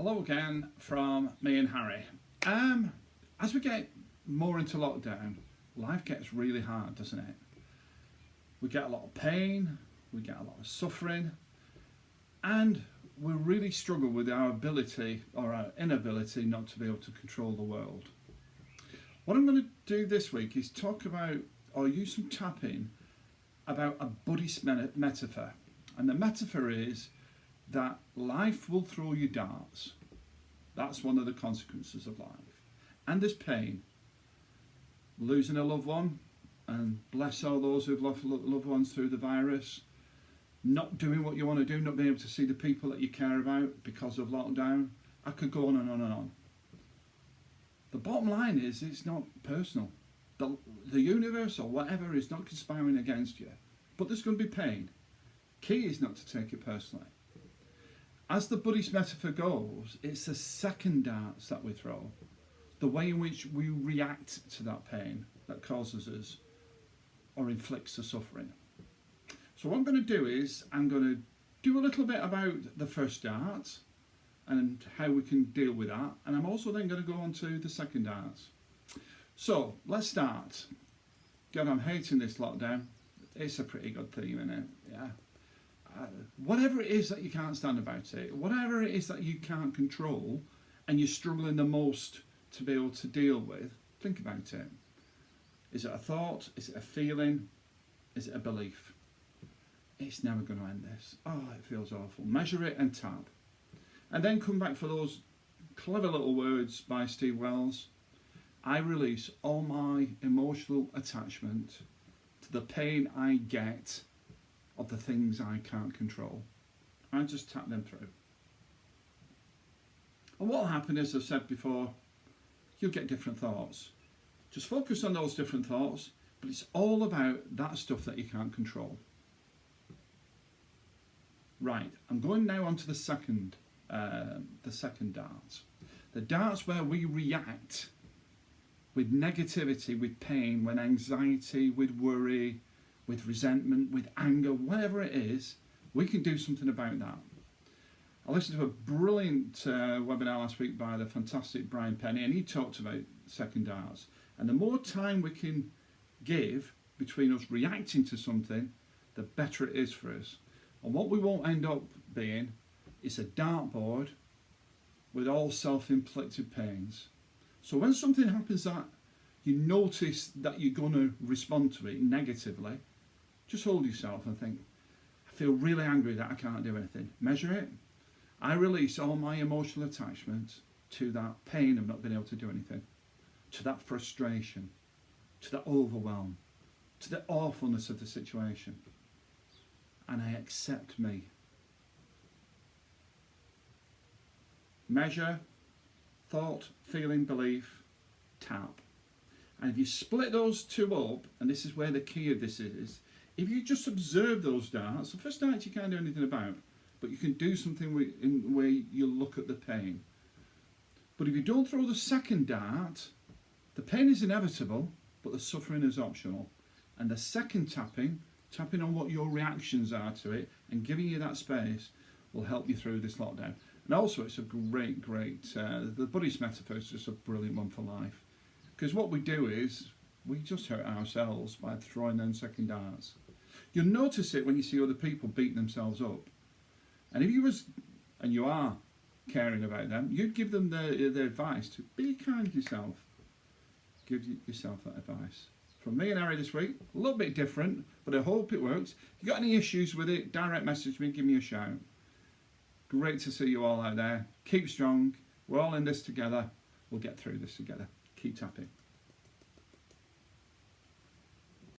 Hello again from me and Harry. As we get more into lockdown, life gets really hard, doesn't it? We get a lot of pain, we get a lot of suffering, and we really struggle with our ability or our inability not to be able to control the world. What I'm going to do this week is talk about, or use some tapping about a Buddhist metaphor. And the metaphor is that life will throw you darts. That's one of the consequences of life. And there's pain. Losing a loved one, and bless all those who've lost loved ones through the virus. Not doing what you want to do, not being able to see the people that you care about because of lockdown. I could go on and on and on. The bottom line is it's not personal. The universe or whatever is not conspiring against you. But there's going to be pain. Key is not to take it personally. As the Buddhist metaphor goes, it's the second darts that we throw, the way in which we react to that pain that causes us or inflicts the suffering. So what I'm going to do is I'm going to do a little bit about the first dart and how we can deal with that, and I'm also then going to go on to the second dart. So let's start. God, I'm hating this lockdown. It's a pretty good theme, isn't it? Yeah. Whatever it is that you can't stand about it, whatever it is that you can't control and you're struggling the most to be able to deal with, think about it. Is it a thought? Is it a feeling? Is it a belief? It's never going to end this. Oh, it feels awful. Measure it and tap. And then come back for those clever little words by Steve Wells. I release all my emotional attachment to the pain I get of the things I can't control. I just tap them through. And what will happen, as I've said before, you'll get different thoughts. Just focus on those different thoughts, but it's all about that stuff that you can't control. Right, I'm going now on to the second dart. The darts where we react with negativity, with pain, with anxiety, with worry, with resentment, with anger, whatever it is, we can do something about that. I listened to a brilliant webinar last week by the fantastic Brian Penny, and he talked about second darts. And the more time we can give between us reacting to something, the better it is for us. And what we won't end up being is a dartboard with all self-inflicted pains. So when something happens that you notice that you're going to respond to it negatively, just hold yourself and think, I feel really angry that I can't do anything. Measure it. I release all my emotional attachment to that pain of not being able to do anything, to that frustration, to that overwhelm, to the awfulness of the situation. And I accept me. Measure, thought, feeling, belief, tap. And if you split those two up, and this is where the key of this is, if you just observe those darts, the first dart you can't do anything about, but you can do something in the way you look at the pain. But if you don't throw the second dart, the pain is inevitable, but the suffering is optional. And the second tapping on what your reactions are to it and giving you that space will help you through this lockdown. And also it's a great, the Buddhist metaphor is just a brilliant one for life. Because what we do is, we just hurt ourselves by throwing them second darts. You'll notice it when you see other people beating themselves up. And if you are caring about them, you'd give them the advice to be kind to yourself. Give yourself that advice. From me and Harry this week, a little bit different, but I hope it works. If you've got any issues with it, direct message me, give me a shout. Great to see you all out there. Keep strong. We're all in this together. We'll get through this together. Keep tapping.